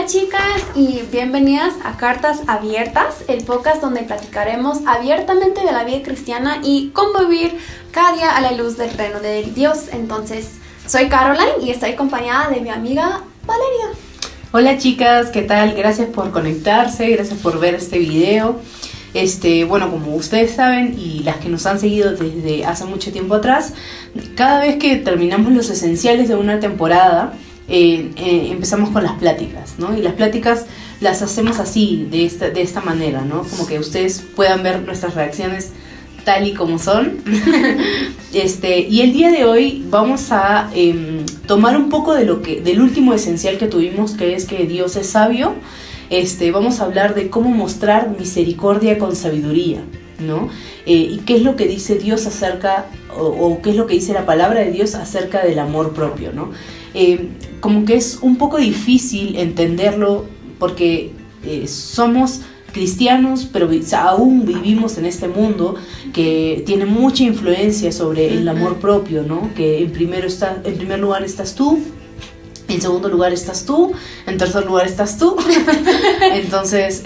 Hola chicas y bienvenidas a Cartas Abiertas, el podcast donde platicaremos abiertamente de la vida cristiana y cómo vivir cada día a la luz del reino de Dios. Entonces, soy Caroline y estoy acompañada de mi amiga Valeria. Hola chicas, ¿qué tal? Gracias por conectarse, gracias por ver este video. Bueno, como ustedes saben y las que nos han seguido desde hace mucho tiempo atrás, cada vez que terminamos los esenciales de una temporada, empezamos con las pláticas, ¿no? Y las pláticas las hacemos así, de esta manera, ¿no? Como que ustedes puedan ver nuestras reacciones tal y como son. Y el día de hoy vamos a tomar un poco del último esencial que tuvimos, que es que Dios es sabio. Vamos a hablar de cómo mostrar misericordia con sabiduría, ¿no? Y qué es lo que dice Dios acerca, o qué es lo que dice la palabra de Dios acerca del amor propio, ¿no? Como que es un poco difícil entenderlo porque somos cristianos, pero aún vivimos en este mundo que tiene mucha influencia sobre el amor propio, ¿no? Que en primer lugar estás tú, en segundo lugar estás tú, en tercer lugar estás tú. Entonces,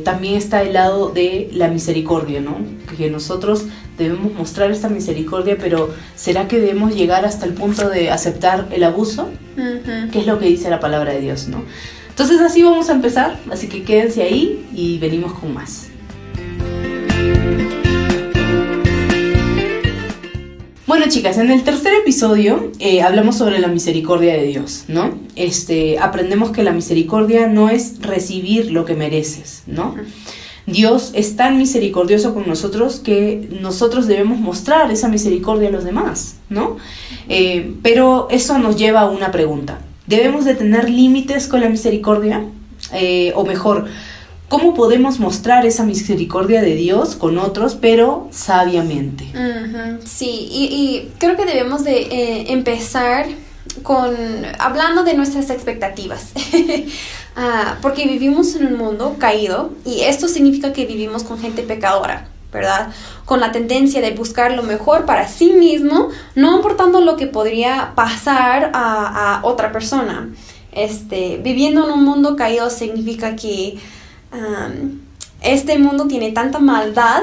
también está el lado de la misericordia, ¿no? Que nosotros debemos mostrar esta misericordia, pero ¿será que debemos llegar hasta el punto de aceptar el abuso? ¿Qué es lo que dice la palabra de Dios, no? Entonces así vamos a empezar, así que quédense ahí y venimos con más. Bueno chicas, en el tercer episodio hablamos sobre la misericordia de Dios, ¿no? Aprendemos que la misericordia no es recibir lo que mereces, ¿no? Dios es tan misericordioso con nosotros que nosotros debemos mostrar esa misericordia a los demás, ¿no? Pero eso nos lleva a una pregunta. ¿Debemos de tener límites con la misericordia? O mejor, ¿cómo podemos mostrar esa misericordia de Dios con otros, pero sabiamente? Sí, y creo que debemos de empezar hablando de nuestras expectativas. Porque vivimos en un mundo caído y esto significa que vivimos con gente pecadora, ¿verdad? Con la tendencia de buscar lo mejor para sí mismo, no importando lo que podría pasar a otra persona. Viviendo en un mundo caído significa que este mundo tiene tanta maldad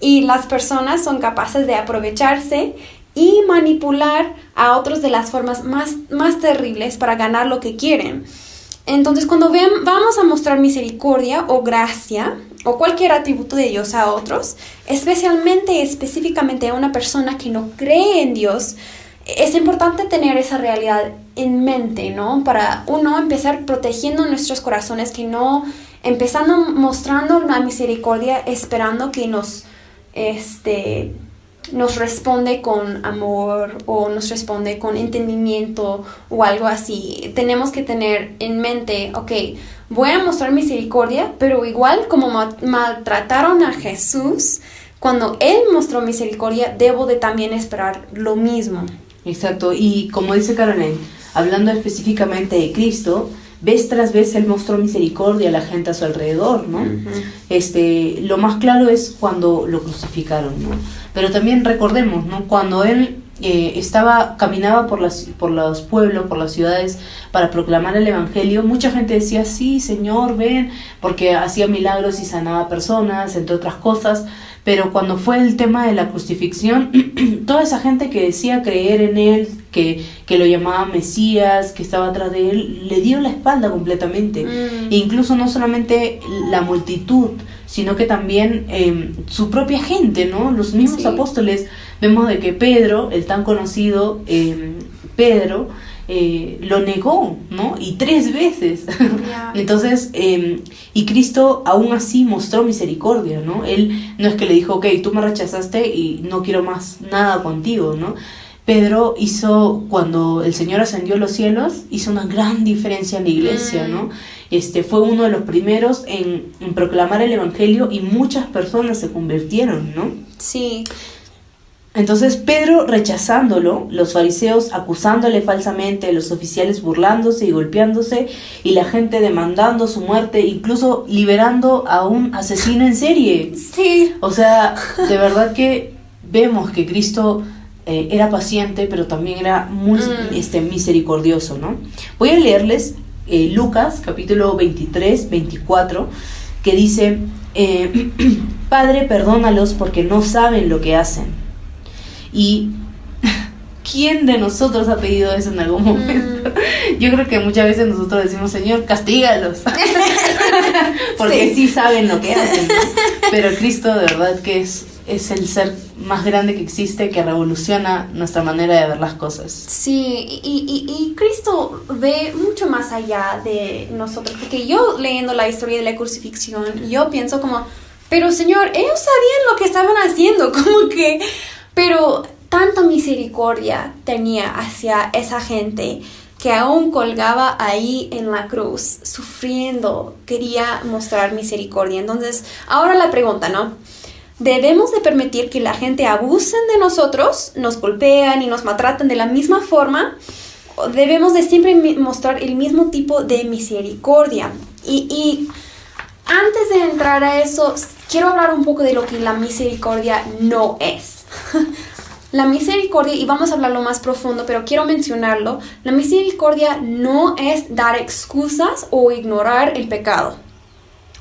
y las personas son capaces de aprovecharse y manipular a otros de las formas más terribles para ganar lo que quieren. Entonces, cuando vamos a mostrar misericordia o gracia o cualquier atributo de Dios a otros, específicamente a una persona que no cree en Dios, es importante tener esa realidad en mente, ¿no? Para uno empezar protegiendo nuestros corazones, que no empezando mostrando la misericordia esperando que nos responde con amor o nos responde con entendimiento o algo así. Tenemos que tener en mente, ok, voy a mostrar misericordia, pero igual como maltrataron a Jesús, cuando Él mostró misericordia, debo de también esperar lo mismo. Exacto, y como dice Caroline, hablando específicamente de Cristo, vez tras vez Él mostró misericordia a la gente a su alrededor, ¿no? Lo más claro es cuando lo crucificaron, ¿no? Pero también recordemos, ¿no? Cuando Él caminaba por los pueblos, por las ciudades para proclamar el evangelio, mucha gente decía, sí, Señor, ven, porque hacía milagros y sanaba personas, entre otras cosas. Pero cuando fue el tema de la crucifixión, toda esa gente que decía creer en Él, que lo llamaba Mesías, que estaba atrás de Él, le dio la espalda completamente. E incluso no solamente la multitud, sino que también su propia gente, ¿no? Los mismos apóstoles. Vemos de que Pedro, el tan conocido Pedro, lo negó, ¿no? Y 3 veces. Yeah. Entonces, y Cristo aún así mostró misericordia, ¿no? Él no es que le dijo, ok, tú me rechazaste y no quiero más nada contigo, ¿no? Pedro cuando el Señor ascendió a los cielos, hizo una gran diferencia en la iglesia, ¿no? Fue uno de los primeros en proclamar el evangelio y muchas personas se convirtieron, ¿no? Sí. Entonces Pedro rechazándolo, los fariseos acusándole falsamente, los oficiales burlándose y golpeándose y la gente demandando su muerte, incluso liberando a un asesino en serie. Sí. O sea, de verdad que vemos que Cristo era paciente, pero también era muy misericordioso, ¿no? Voy a leerles Lucas, capítulo 23, 24, que dice, Padre, perdónalos porque no saben lo que hacen. Y ¿quién de nosotros ha pedido eso en algún momento? Yo creo que muchas veces nosotros decimos, Señor, castígalos. Porque sí saben lo que hacen, ¿no? Pero Cristo de verdad que es el ser más grande que existe, que revoluciona nuestra manera de ver las cosas. Sí, y Cristo ve mucho más allá de nosotros, porque yo leyendo la historia de la crucifixión, yo pienso como, pero Señor, ellos sabían lo que estaban haciendo, como que, pero tanta misericordia tenía hacia esa gente que aún colgaba ahí en la cruz, sufriendo, quería mostrar misericordia. Entonces, ahora la pregunta, ¿no? ¿Debemos de permitir que la gente abusen de nosotros, nos golpean y nos maltratan de la misma forma? ¿O debemos de siempre mostrar el mismo tipo de misericordia? Y antes de entrar a eso, quiero hablar un poco de lo que la misericordia no es. La misericordia, y vamos a hablarlo más profundo, pero quiero mencionarlo, la misericordia no es dar excusas o ignorar el pecado.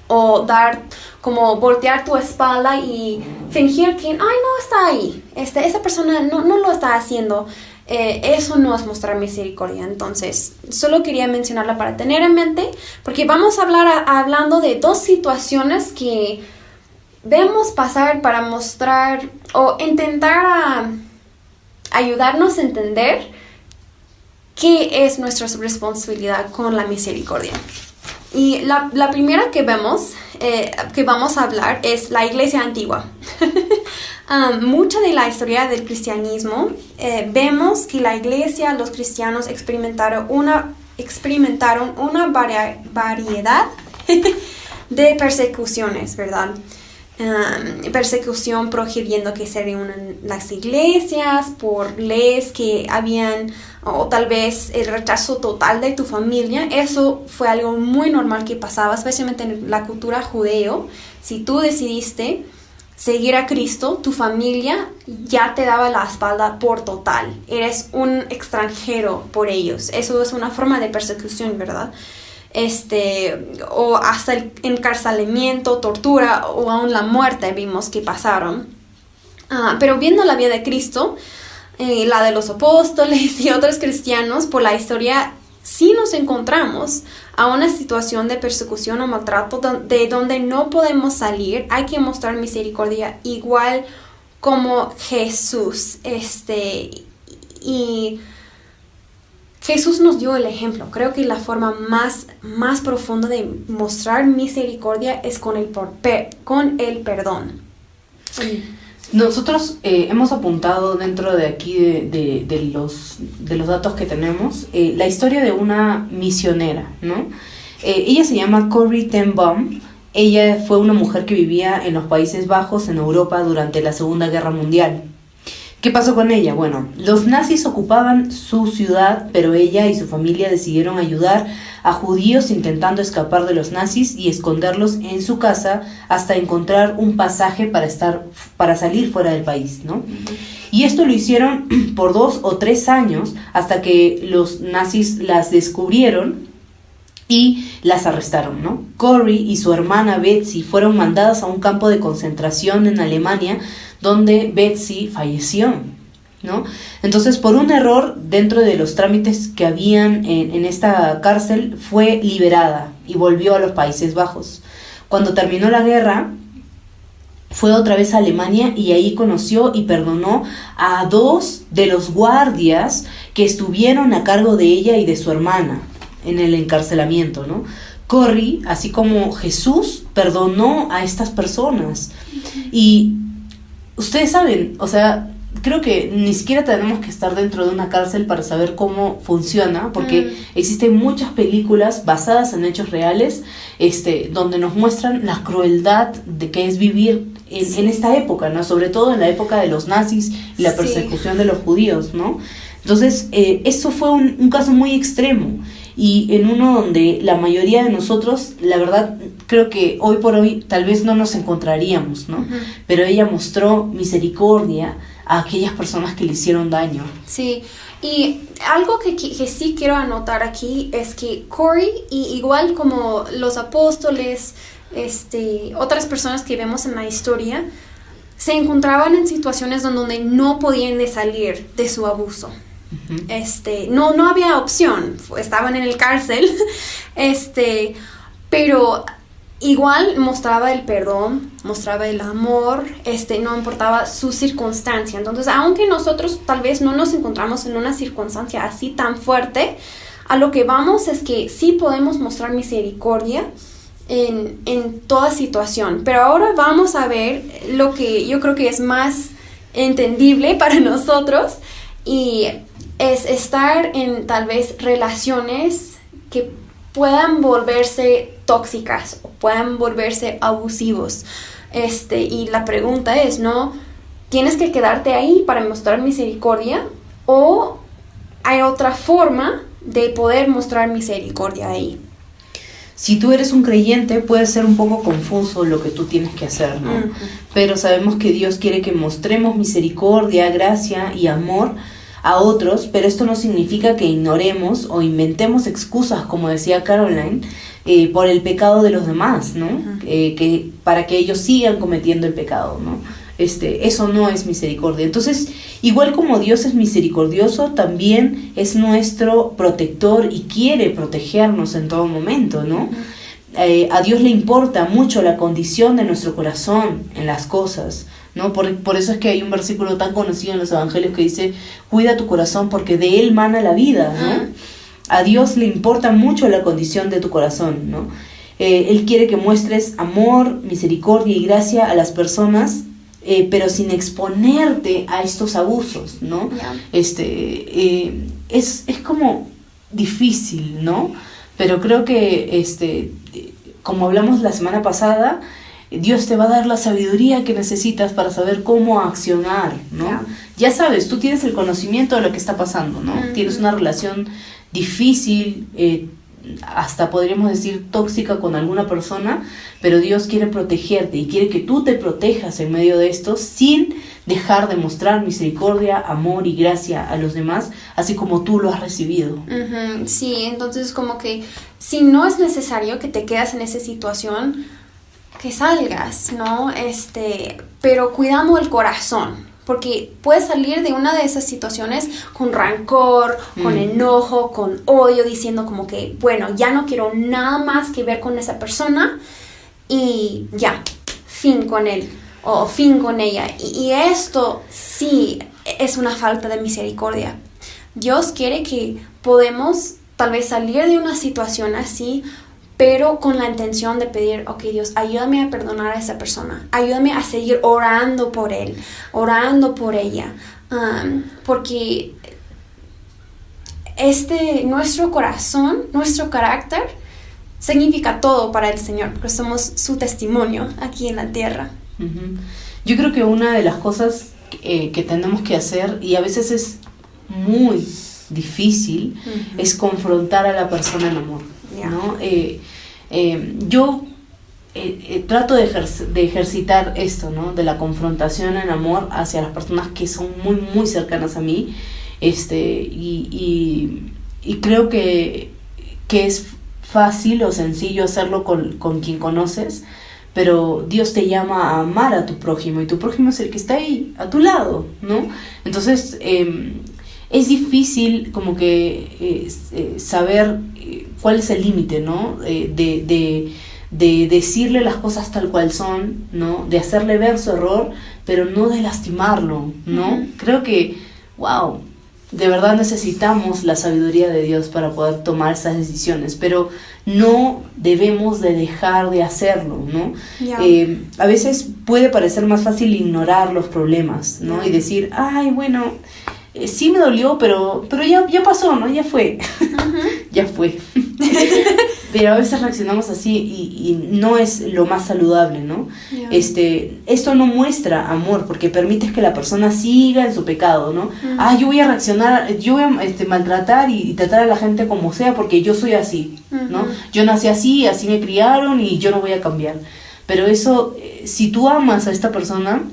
O dar, como voltear tu espalda y fingir que, ay, no está ahí, esa persona no lo está haciendo. Eso no es mostrar misericordia. Entonces, solo quería mencionarla para tener en mente, porque vamos a hablar hablando de dos situaciones que vemos pasar para mostrar o intentar ayudarnos a entender qué es nuestra responsabilidad con la misericordia. Y la primera que vemos, que vamos a hablar, es la iglesia antigua. Mucha de la historia del cristianismo, vemos que la iglesia, los cristianos experimentaron una variedad de persecuciones, ¿verdad? Persecución prohibiendo que se reúnan las iglesias por leyes que habían, o tal vez el rechazo total de tu familia. Eso fue algo muy normal que pasaba, especialmente en la cultura judeo. Si tú decidiste seguir a Cristo, tu familia ya te daba la espalda por total. Eres un extranjero por ellos. Eso es una forma de persecución, ¿verdad? O hasta el encarcelamiento, tortura o aún la muerte vimos que pasaron. Pero viendo la vida de Cristo, la de los apóstoles y otros cristianos por la historia, sí nos encontramos a una situación de persecución o maltrato de donde no podemos salir. Hay que mostrar misericordia igual como Jesús. Y Jesús nos dio el ejemplo. Creo que la forma más profunda de mostrar misericordia es con el perdón. Nosotros hemos apuntado dentro de aquí de los datos que tenemos la historia de una misionera, ¿no? Ella se llama Corrie ten Boom. Ella fue una mujer que vivía en los Países Bajos, en Europa, durante la Segunda Guerra Mundial. ¿Qué pasó con ella? Bueno, los nazis ocupaban su ciudad, pero ella y su familia decidieron ayudar a judíos intentando escapar de los nazis y esconderlos en su casa hasta encontrar un pasaje para salir fuera del país, ¿no? Y esto lo hicieron por 2 o 3 años hasta que los nazis las descubrieron y las arrestaron, ¿no? Corrie y su hermana Betsy fueron mandadas a un campo de concentración en Alemania, donde Betsy falleció, ¿no? Entonces, por un error dentro de los trámites que habían en esta cárcel, fue liberada y volvió a los Países Bajos. Cuando terminó la guerra, fue otra vez a Alemania y ahí conoció y perdonó a 2 de los guardias que estuvieron a cargo de ella y de su hermana en el encarcelamiento, ¿no? Corrie, así como Jesús, perdonó a estas personas. Y ustedes saben, o sea, creo que ni siquiera tenemos que estar dentro de una cárcel para saber cómo funciona, porque existen muchas películas basadas en hechos reales, donde nos muestran la crueldad de que es vivir en esta época, ¿no? Sobre todo en la época de los nazis y la persecución de los judíos, ¿no? Entonces, eso fue un caso muy extremo y en uno donde la mayoría de nosotros, la verdad, creo que hoy por hoy tal vez no nos encontraríamos, ¿no? Uh-huh. Pero ella mostró misericordia a aquellas personas que le hicieron daño. Sí, y algo que sí quiero anotar aquí es que Corrie, y igual como los apóstoles, otras personas que vemos en la historia, se encontraban en situaciones donde no podían salir de su abuso. Uh-huh. No había opción, estaban en el cárcel, pero igual mostraba el perdón, mostraba el amor, no importaba su circunstancia. Entonces, aunque nosotros tal vez no nos encontramos en una circunstancia así tan fuerte, a lo que vamos es que sí podemos mostrar misericordia en toda situación. Pero ahora vamos a ver lo que yo creo que es más entendible para nosotros, y es estar en tal vez relaciones que puedan volverse tóxicas o puedan volverse abusivos. Y la pregunta es, ¿no? ¿Tienes que quedarte ahí para mostrar misericordia o hay otra forma de poder mostrar misericordia ahí? Si tú eres un creyente, puede ser un poco confuso lo que tú tienes que hacer, ¿no? Uh-huh. Pero sabemos que Dios quiere que mostremos misericordia, gracia y amor a otros, pero esto no significa que ignoremos o inventemos excusas, como decía Caroline, por el pecado de los demás, ¿no? Uh-huh. Que para que ellos sigan cometiendo el pecado, ¿no? Eso no es misericordia. Entonces, igual como Dios es misericordioso, también es nuestro protector y quiere protegernos en todo momento, ¿no? Uh-huh. A Dios le importa mucho la condición de nuestro corazón en las cosas, ¿no? Por eso es que hay un versículo tan conocido en los evangelios que dice: cuida tu corazón porque de él mana la vida, ¿no? Uh-huh. A Dios le importa mucho la condición de tu corazón, ¿no? Él quiere que muestres amor, misericordia y gracia a las personas, pero sin exponerte a estos abusos, ¿no? Yeah. Es como difícil, ¿no? Pero creo que, como hablamos la semana pasada, Dios te va a dar la sabiduría que necesitas para saber cómo accionar, ¿no? Yeah. Ya sabes, tú tienes el conocimiento de lo que está pasando, ¿no? Uh-huh. Tienes una relación difícil, hasta podríamos decir tóxica con alguna persona, pero Dios quiere protegerte y quiere que tú te protejas en medio de esto sin dejar de mostrar misericordia, amor y gracia a los demás, así como tú lo has recibido. Uh-huh. Sí, entonces como que si no es necesario que te quedes en esa situación, que salgas, ¿no? Pero cuidando el corazón, porque puedes salir de una de esas situaciones con rancor, con enojo, con odio, diciendo como que, bueno, ya no quiero nada más que ver con esa persona y ya, fin con él o fin con ella. Y esto sí es una falta de misericordia. Dios quiere que podemos tal vez salir de una situación así, pero con la intención de pedir, ok, Dios, ayúdame a perdonar a esa persona, ayúdame a seguir orando por él, orando por ella, porque nuestro corazón, nuestro carácter, significa todo para el Señor, porque somos su testimonio aquí en la tierra. Uh-huh. Yo creo que una de las cosas que tenemos que hacer, y a veces es muy difícil, uh-huh, es confrontar a la persona en amor. Yeah. ¿No? Yo trato de ejercitar esto, ¿no? De la confrontación en amor hacia las personas que son muy, muy cercanas a mí, y creo que es fácil o sencillo hacerlo con quien conoces, pero Dios te llama a amar a tu prójimo, y tu prójimo es el que está ahí, a tu lado, ¿no? Entonces, es difícil como que saber cuál es el límite, ¿no? De decirle las cosas tal cual son, ¿no? De hacerle ver su error, pero no de lastimarlo, ¿no? Uh-huh. Creo que, wow, de verdad necesitamos la sabiduría de Dios para poder tomar esas decisiones, pero no debemos de dejar de hacerlo, ¿no? Yeah. A veces puede parecer más fácil ignorar los problemas, ¿no? Yeah. Y decir, ay, bueno, sí me dolió, pero ya pasó, ¿no? Ya fue. Uh-huh. Ya fue. Pero a veces reaccionamos así y no es lo más saludable, ¿no? Yeah. Esto no muestra amor, porque permites que la persona siga en su pecado, ¿no? Yo voy a reaccionar, yo voy a maltratar y tratar a la gente como sea porque yo soy así, ¿no? Yo nací así, así me criaron y yo no voy a cambiar. Pero eso, si tú amas a esta persona,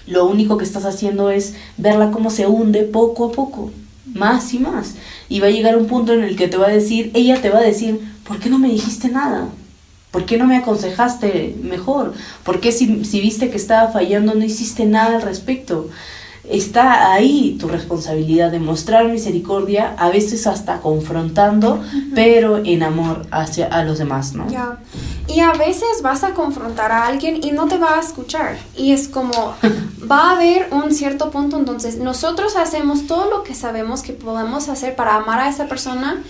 lo único que estás haciendo es verla cómo se hunde poco a poco, más y más. Y va a llegar un punto en el que ella te va a decir, ¿por qué no me dijiste nada? ¿Por qué no me aconsejaste mejor? ¿Por qué si viste que estaba fallando no hiciste nada al respecto? Está ahí tu responsabilidad de mostrar misericordia, a veces hasta confrontando, pero en amor a los demás, ¿no? Yeah. Y a veces vas a confrontar a alguien y no te va a escuchar. Y es como, va a haber un cierto punto, entonces nosotros hacemos todo lo que sabemos que podemos hacer para amar a esa persona.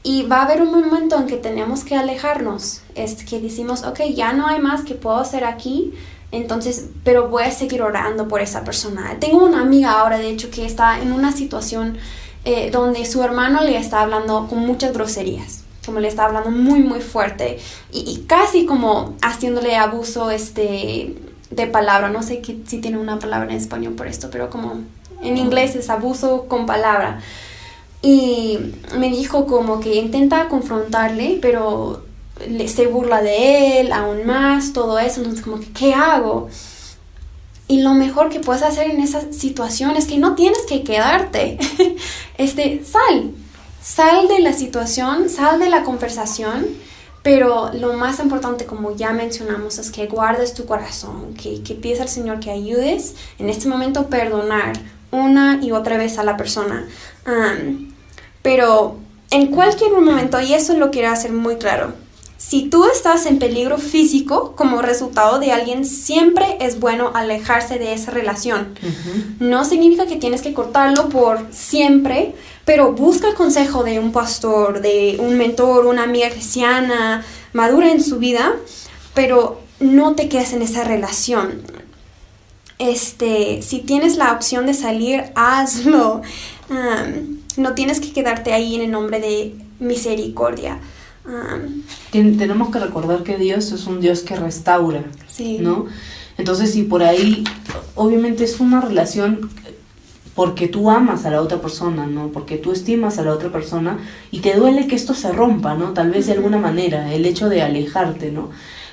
Y va a haber un momento en que tenemos que alejarnos. Es que decimos, ok, ya no hay más que puedo hacer aquí. Entonces, pero voy a seguir orando por esa persona. Tengo una amiga ahora, de hecho, que está en una situación donde su hermano le está hablando con muchas groserías. Como le está hablando muy, muy fuerte. Y casi como haciéndole abuso de palabra. No sé si tiene una palabra en español por esto, pero como en inglés es abuso con palabra. Y me dijo como que intenta confrontarle, pero se burla de él aún más, todo eso. Entonces como que, ¿qué hago? Y lo mejor que puedes hacer en esa situación es que no tienes que quedarte. Sal de la situación, sal de la conversación, pero lo más importante, como ya mencionamos, es que guardes tu corazón, que pides al Señor que ayudes en este momento a perdonar una y otra vez a la persona. Pero en cualquier momento, y eso lo quiero hacer muy claro, si tú estás en peligro físico como resultado de alguien, siempre es bueno alejarse de esa relación. No significa que tienes que cortarlo por siempre, pero busca consejo de un pastor, de un mentor, una amiga cristiana madura en su vida, pero no te quedes en esa relación. Si tienes la opción de salir, hazlo. No tienes que quedarte ahí en el nombre de misericordia. Tenemos que recordar que Dios es un Dios que restaura, sí, ¿no? Entonces, si por ahí, obviamente es una relación porque tú amas a la otra persona, ¿no? Porque tú estimas a la otra persona y te duele que esto se rompa, ¿no? Tal vez de alguna manera, el hecho de alejarte, ¿no?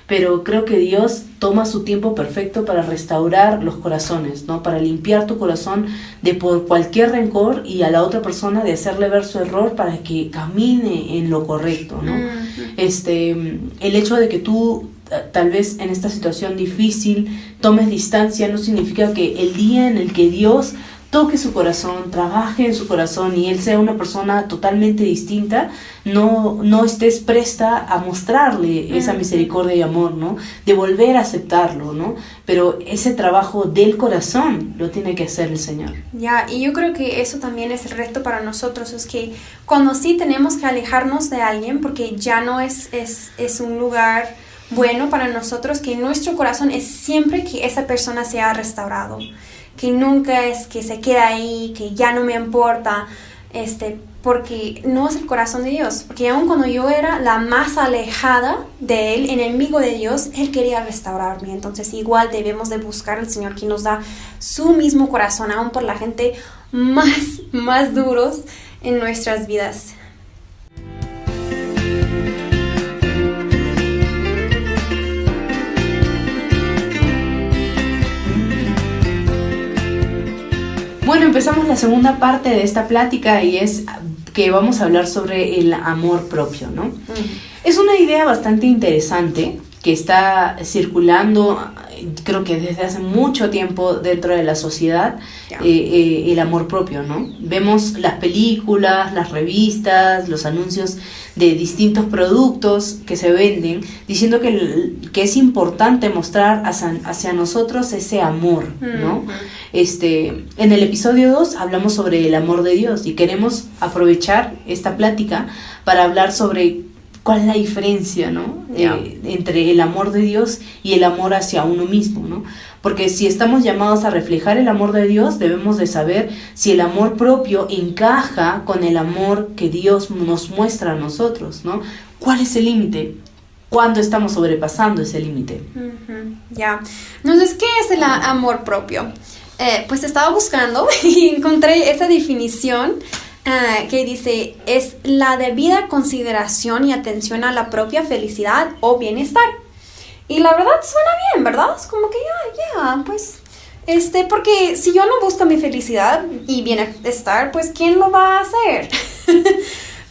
Pero creo que Dios toma su tiempo perfecto para restaurar los corazones, ¿no? Para limpiar tu corazón de por cualquier rencor y a la otra persona de hacerle ver su error para que camine en lo correcto, ¿no? El hecho de que tú tal vez en esta situación difícil tomes distancia no significa que el día en el que Dios toque su corazón, trabaje en su corazón y él sea una persona totalmente distinta, no estés presta a mostrarle esa misericordia y amor, ¿no? De volver a aceptarlo, ¿no? Pero ese trabajo del corazón lo tiene que hacer el Señor. Ya, y yo creo que eso también es el reto para nosotros, es que cuando sí tenemos que alejarnos de alguien, porque ya no es un lugar bueno para nosotros, que nuestro corazón es siempre que esa persona sea restaurado, que nunca es que se queda ahí, que ya no me importa, porque no es el corazón de Dios, porque aun cuando yo era la más alejada de Él, enemigo de Dios, Él quería restaurarme. Entonces igual debemos de buscar al Señor que nos da su mismo corazón, aun por la gente más duros en nuestras vidas. Bueno, empezamos la segunda parte de esta plática y es que vamos a hablar sobre el amor propio, ¿no? Es una idea bastante interesante que está circulando, creo que desde hace mucho tiempo dentro de la sociedad, el amor propio, ¿no? Vemos las películas, las revistas, los anuncios de distintos productos que se venden, diciendo que es importante mostrar hacia nosotros ese amor, ¿no? En el episodio 2 hablamos sobre el amor de Dios y queremos aprovechar esta plática para hablar sobre cuál es la diferencia, ¿no? Entre el amor de Dios y el amor hacia uno mismo, ¿no? Porque si estamos llamados a reflejar el amor de Dios, debemos de saber si el amor propio encaja con el amor que Dios nos muestra a nosotros, ¿no? ¿Cuál es el límite? ¿Cuándo estamos sobrepasando ese límite? Ya. Entonces, ¿qué es el amor propio? Pues estaba buscando y encontré esa definición que dice, es la debida consideración y atención a la propia felicidad o bienestar. Y la verdad suena bien, ¿verdad? Es como que pues, porque si yo no busco mi felicidad y bienestar, pues ¿quién lo va a hacer?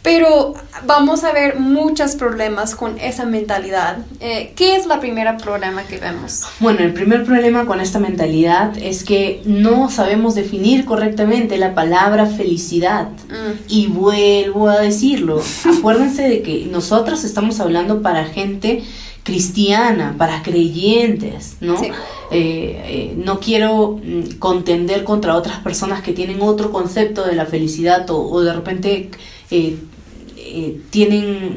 Pero vamos a ver muchos problemas con esa mentalidad. ¿Qué es el primer problema que vemos? Bueno, el primer problema con esta mentalidad es que no sabemos definir correctamente la palabra felicidad. Y vuelvo a decirlo, acuérdense de que nosotros estamos hablando para gente cristiana, para creyentes, ¿no? Sí. No quiero contender contra otras personas que tienen otro concepto de la felicidad o de repente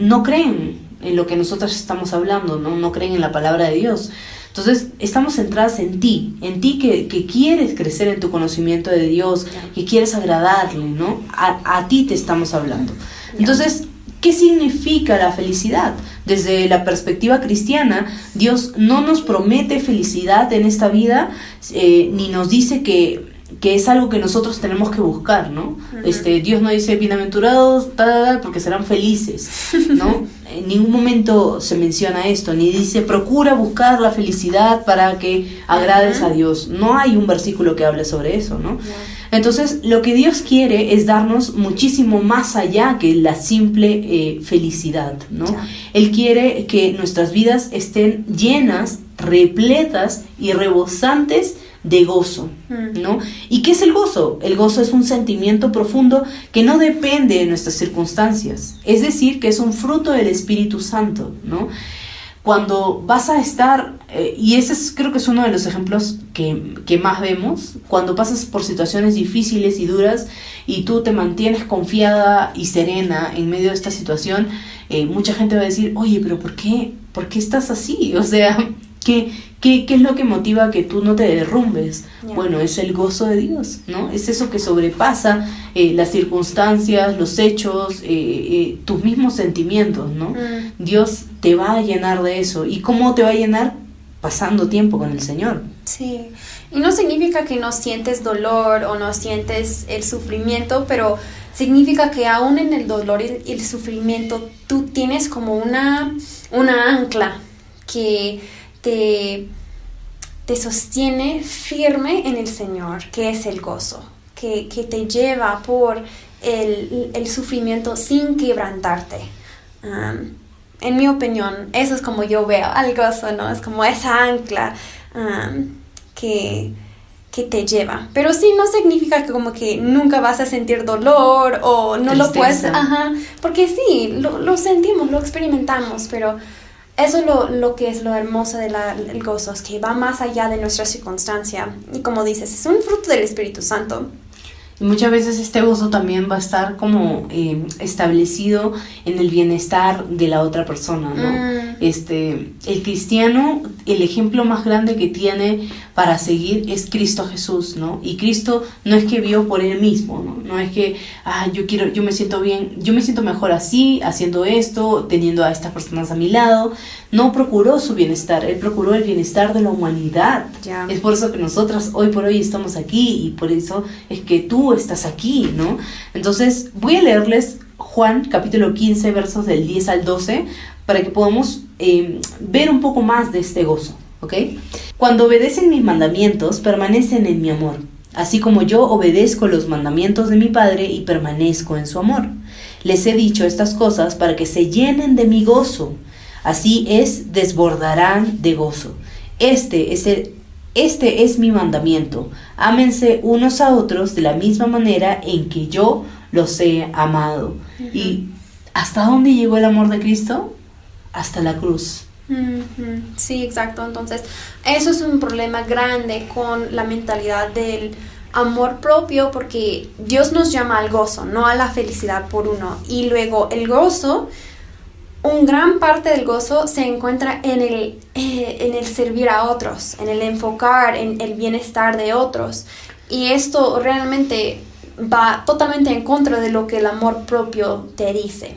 no creen en lo que nosotros estamos hablando, no creen en la palabra de Dios. Entonces estamos centradas en ti que quieres crecer en tu conocimiento de Dios, que quieres agradarle, ¿no? A ti te estamos hablando. Entonces, ¿qué significa la felicidad? Desde la perspectiva cristiana, Dios no nos promete felicidad en esta vida, ni nos dice que es algo que nosotros tenemos que buscar, ¿no? Dios no dice bienaventurados, porque serán felices, ¿no? En ningún momento se menciona esto, ni dice procura buscar la felicidad para que agrades a Dios. No hay un versículo que hable sobre eso, ¿no? Entonces, lo que Dios quiere es darnos muchísimo más allá que la simple felicidad, ¿no? Él quiere que nuestras vidas estén llenas, repletas y rebosantes de gozo, ¿no? ¿Y qué es el gozo? El gozo es un sentimiento profundo que no depende de nuestras circunstancias, es decir, que es un fruto del Espíritu Santo, ¿no? Cuando vas a estar, y ese creo que es uno de los ejemplos que más vemos, cuando pasas por situaciones difíciles y duras y tú te mantienes confiada y serena en medio de esta situación, mucha gente va a decir, oye, pero ¿por qué estás así? O sea, ¿qué es lo que motiva que tú no te derrumbes? Bueno, es el gozo de Dios, ¿no? Es eso que sobrepasa las circunstancias, los hechos, tus mismos sentimientos, ¿no? Dios te va a llenar de eso. ¿Y cómo te va a llenar? Pasando tiempo con el Señor. Sí, y no significa que no sientes dolor o no sientes el sufrimiento, pero significa que aún en el dolor y el sufrimiento tú tienes como una ancla que te sostiene firme en el Señor, que es el gozo, que te lleva por el sufrimiento sin quebrantarte. En mi opinión, eso es como yo veo al gozo, ¿no? Es como esa ancla que te lleva. Pero sí, no significa que como que nunca vas a sentir dolor o no lo puedes... porque sí, lo sentimos, lo experimentamos, pero... Eso es lo que es lo hermoso del gozo, es que va más allá de nuestra circunstancia. Y como dices, es un fruto del Espíritu Santo. Y muchas veces este gozo también va a estar como establecido en el bienestar de la otra persona, ¿no? El cristiano, el ejemplo más grande que tiene para seguir es Cristo Jesús, ¿no? Y Cristo no es que vio por él mismo, ¿no? No es que, yo me siento bien, yo me siento mejor así, haciendo esto, teniendo a estas personas a mi lado. No procuró su bienestar, él procuró el bienestar de la humanidad. Es por eso que nosotras hoy por hoy estamos aquí y por eso es que tú estás aquí, ¿no? Entonces voy a leerles Juan capítulo 15 versos del 10 al 12 para que podamos ver un poco más de este gozo, ¿ok? Cuando obedecen mis mandamientos, permanecen en mi amor, así como yo obedezco los mandamientos de mi Padre y permanezco en su amor. Les he dicho estas cosas para que se llenen de mi gozo. Así desbordarán de gozo. Este es mi mandamiento. Ámense unos a otros de la misma manera en que yo los he amado. ¿Y hasta dónde llegó el amor de Cristo? Hasta la cruz. Sí, exacto. Entonces, eso es un problema grande con la mentalidad del amor propio, porque Dios nos llama al gozo, no a la felicidad por uno. Y luego el gozo un gran parte del gozo se encuentra en el servir a otros, en el enfocar en el bienestar de otros. Y esto realmente va totalmente en contra de lo que el amor propio te dice.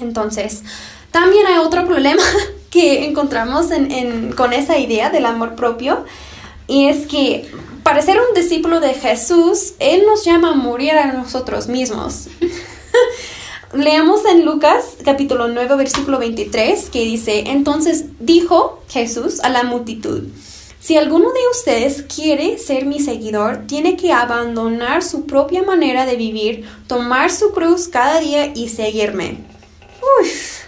Entonces, también hay otro problema que encontramos con esa idea del amor propio, y es que para ser un discípulo de Jesús, Él nos llama a morir a nosotros mismos. Leamos en Lucas capítulo 9 versículo 23, que dice: entonces dijo Jesús a la multitud: si alguno de ustedes quiere ser mi seguidor, tiene que abandonar su propia manera de vivir, tomar su cruz cada día y seguirme. Uf.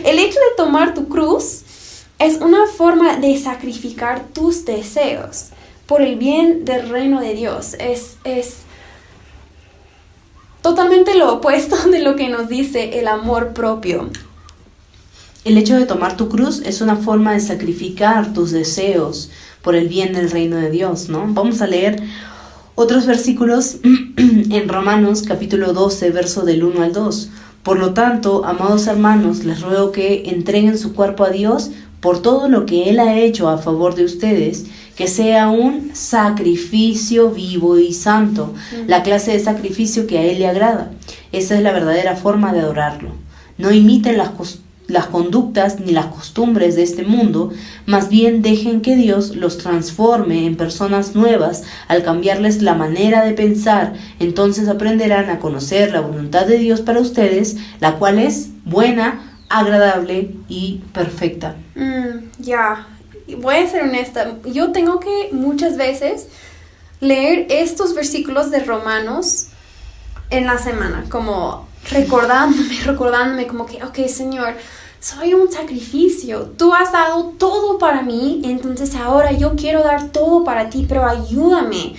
El hecho de tomar tu cruz es una forma de sacrificar tus deseos por el bien del reino de Dios. Es totalmente lo opuesto de lo que nos dice el amor propio. El hecho de tomar tu cruz es una forma de sacrificar tus deseos por el bien del reino de Dios, ¿no? Vamos a leer otros versículos en Romanos capítulo 12, verso del 1 al 2. Por lo tanto, amados hermanos, les ruego que entreguen su cuerpo a Dios por todo lo que Él ha hecho a favor de ustedes, que sea un sacrificio vivo y santo, la clase de sacrificio que a Él le agrada. Esa es la verdadera forma de adorarlo. No imiten las conductas ni las costumbres de este mundo, más bien dejen que Dios los transforme en personas nuevas al cambiarles la manera de pensar. Entonces aprenderán a conocer la voluntad de Dios para ustedes, la cual es buena, agradable y perfecta. Voy a ser honesta, yo tengo que muchas veces leer estos versículos de Romanos en la semana, como recordándome como que, ok, Señor, soy un sacrificio, tú has dado todo para mí, entonces ahora yo quiero dar todo para ti, pero ayúdame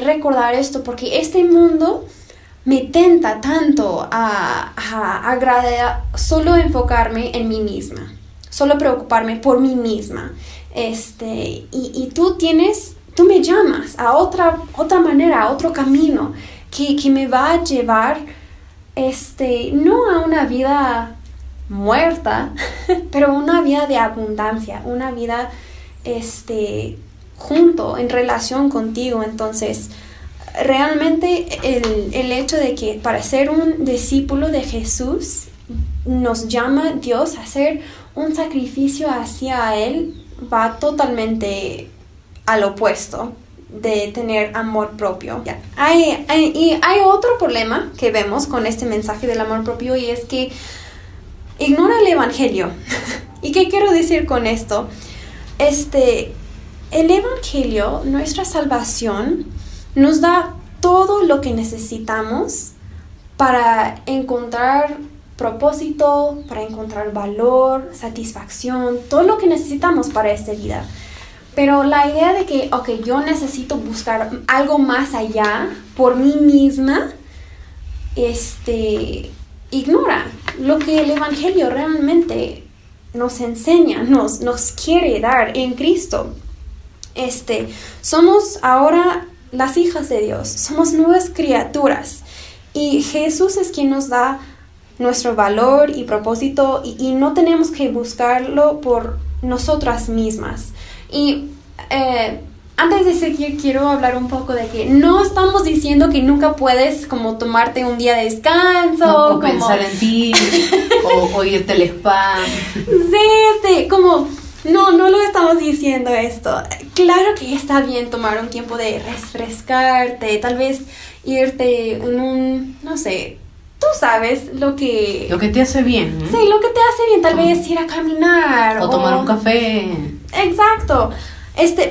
recordar esto, porque este mundo me tenta tanto a solo enfocarme en mí misma, solo preocuparme por mí misma, y tú me llamas a otra manera, a otro camino que me va a llevar no a una vida muerta, pero una vida de abundancia, una vida junto, en relación contigo. Entonces, realmente el hecho de que para ser un discípulo de Jesús nos llama Dios a hacer un sacrificio hacia Él, va totalmente al opuesto de tener amor propio. Hay otro problema que vemos con este mensaje del amor propio, y es que ignora el evangelio. ¿Y qué quiero decir con esto? El evangelio, nuestra salvación, nos da todo lo que necesitamos para encontrar propósito, para encontrar valor, satisfacción, todo lo que necesitamos para esta vida. Pero la idea de que, yo necesito buscar algo más allá por mí misma, ignora lo que el evangelio realmente nos enseña, nos quiere dar en Cristo. Somos ahora las hijas de Dios, somos nuevas criaturas, y Jesús es quien nos da nuestro valor y propósito, y no tenemos que buscarlo por nosotras mismas. Y antes de seguir, quiero hablar un poco de que no estamos diciendo que nunca puedes como tomarte un día de descanso, o como pensar en ti, o irte al spa. Sí, como no lo estamos diciendo esto. Claro que está bien tomar un tiempo de refrescarte, tal vez irte en un, no sé, tú sabes lo que te hace bien, ¿no? Sí, lo que te hace bien, tal vez ir a caminar o tomar un café. Exacto.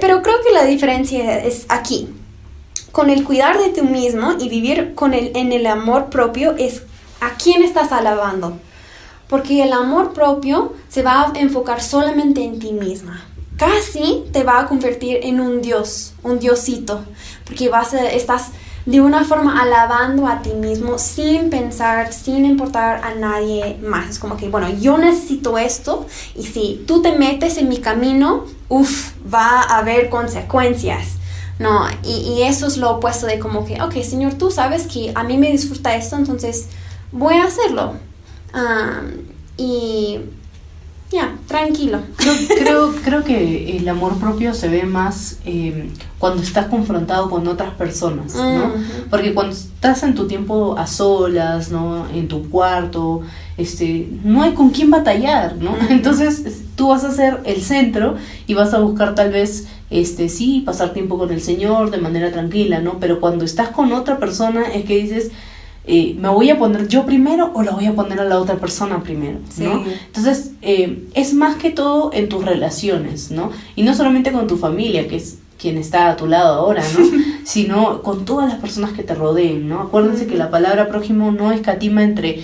Pero creo que la diferencia es aquí. Con el cuidar de ti mismo y vivir en el amor propio, es a quién estás alabando. Porque el amor propio se va a enfocar solamente en ti misma. Casi te va a convertir en un dios, un diosito. Porque estás de una forma alabando a ti mismo sin pensar, sin importar a nadie más. Es como que, bueno, yo necesito esto, y si tú te metes en mi camino, va a haber consecuencias. No, y eso es lo opuesto de como que, ok, Señor, tú sabes que a mí me disfruta esto, entonces voy a hacerlo. Y ya, tranquilo. Creo que el amor propio se ve más cuando estás confrontado con otras personas, ¿no? Porque cuando estás en tu tiempo a solas, ¿no? En tu cuarto, no hay con quién batallar, ¿no? Entonces tú vas a ser el centro y vas a buscar tal vez, sí, pasar tiempo con el Señor de manera tranquila, ¿no? Pero cuando estás con otra persona es que dices, ¿me voy a poner yo primero o la voy a poner a la otra persona primero? ¿No? Sí. Entonces, es más que todo en tus relaciones, ¿no? Y no solamente con tu familia, que es quien está a tu lado ahora, ¿no? Sino con todas las personas que te rodeen, ¿no? Acuérdense que la palabra prójimo no escatima entre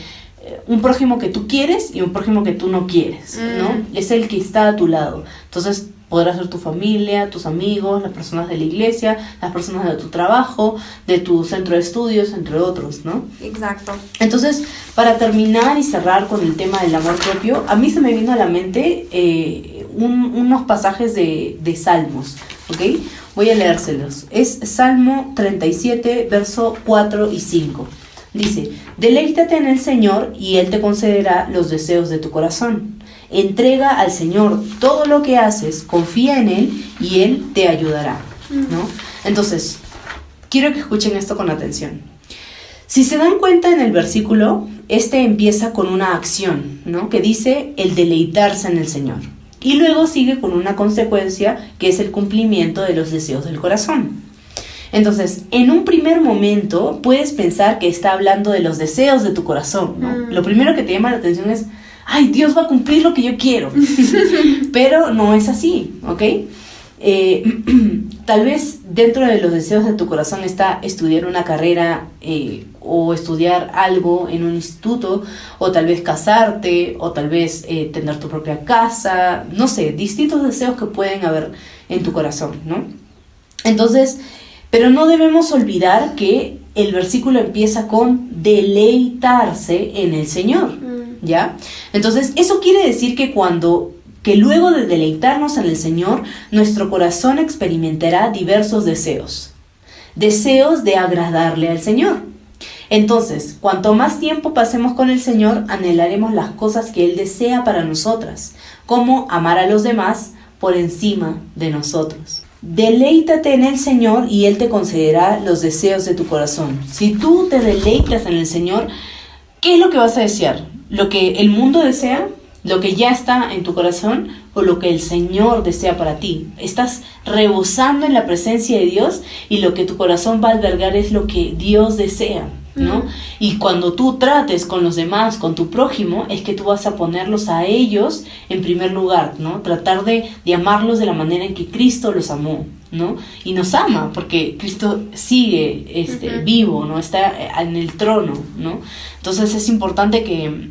un prójimo que tú quieres y un prójimo que tú no quieres, ¿no? Es el que está a tu lado. Entonces, podrá ser tu familia, tus amigos, las personas de la iglesia, las personas de tu trabajo, de tu centro de estudios, entre otros, ¿no? Exacto. Entonces, para terminar y cerrar con el tema del amor propio, a mí se me vino a la mente unos pasajes de Salmos, ¿ok? Voy a leérselos. Es Salmo 37, verso 4 y 5. Dice, deleítate en el Señor y Él te concederá los deseos de tu corazón. Entrega al Señor todo lo que haces, confía en Él y Él te ayudará, ¿no? Entonces, quiero que escuchen esto con atención. Si se dan cuenta en el versículo, empieza con una acción, ¿no? Que dice el deleitarse en el Señor. Y luego sigue con una consecuencia que es el cumplimiento de los deseos del corazón. Entonces, en un primer momento puedes pensar que está hablando de los deseos de tu corazón, ¿no? Lo primero que te llama la atención es, ¡ay, Dios va a cumplir lo que yo quiero! Pero no es así, ¿ok? Tal vez dentro de los deseos de tu corazón está estudiar una carrera o estudiar algo en un instituto, o tal vez casarte, o tal vez tener tu propia casa, no sé, distintos deseos que pueden haber en tu corazón, ¿no? Entonces, pero no debemos olvidar que el versículo empieza con deleitarse en el Señor, ¿ya? Entonces, eso quiere decir que luego de deleitarnos en el Señor, nuestro corazón experimentará diversos deseos de agradarle al Señor. Entonces, cuanto más tiempo pasemos con el Señor, anhelaremos las cosas que Él desea para nosotras, como amar a los demás por encima de nosotros. Deleítate en el Señor y Él te concederá los deseos de tu corazón. Si tú te deleitas en el Señor, ¿qué es lo que vas a desear? ¿Lo que el mundo desea? ¿Lo que ya está en tu corazón? ¿O lo que el Señor desea para ti? Estás rebosando en la presencia de Dios y lo que tu corazón va a albergar es lo que Dios desea, ¿no? Y cuando tú trates con los demás, con tu prójimo, es que tú vas a ponerlos a ellos en primer lugar, ¿no? Tratar de amarlos de la manera en que Cristo los amó, ¿no? Y nos ama porque Cristo sigue vivo, ¿no? Está en el trono, ¿no? Entonces es importante que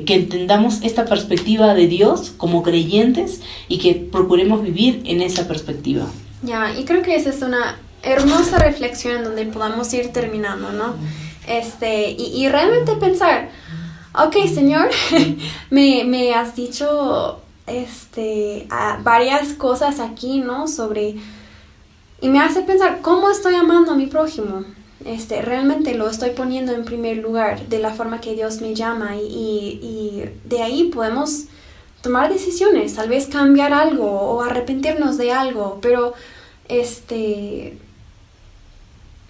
entendamos esta perspectiva de Dios como creyentes y que procuremos vivir en esa perspectiva. Ya, y creo que esa es una hermosa reflexión en donde podamos ir terminando, ¿no? Y realmente pensar, ok, Señor, me has dicho varias cosas aquí, ¿no? Y me hace pensar, ¿cómo estoy amando a mi prójimo? Realmente lo estoy poniendo en primer lugar de la forma que Dios me llama y de ahí podemos tomar decisiones, tal vez cambiar algo o arrepentirnos de algo, pero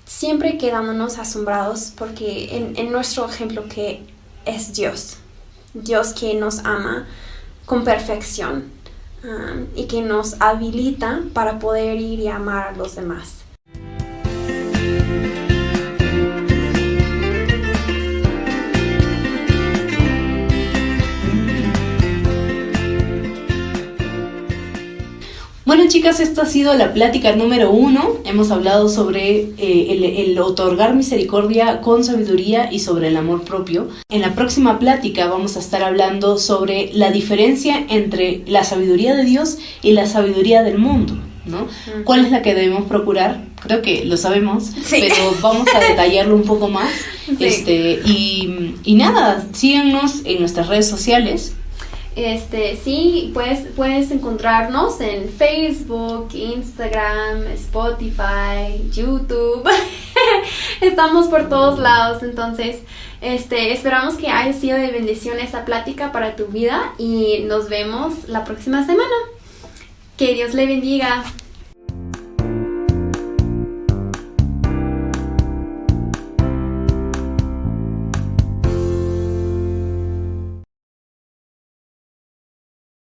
siempre quedándonos asombrados porque en nuestro ejemplo que es Dios que nos ama con perfección y que nos habilita para poder ir y amar a los demás. Bueno, chicas, esta ha sido la plática número 1. Hemos hablado sobre el otorgar misericordia con sabiduría y sobre el amor propio. En la próxima plática vamos a estar hablando sobre la diferencia entre la sabiduría de Dios y la sabiduría del mundo, ¿no? ¿Cuál es la que debemos procurar? Creo que lo sabemos, sí. Pero vamos a detallarlo un poco más. Sí. Y nada, síganos en nuestras redes sociales. Sí, puedes encontrarnos en Facebook, Instagram, Spotify, YouTube. Estamos por todos lados, entonces esperamos que haya sido de bendición esta plática para tu vida y nos vemos la próxima semana. Que Dios le bendiga.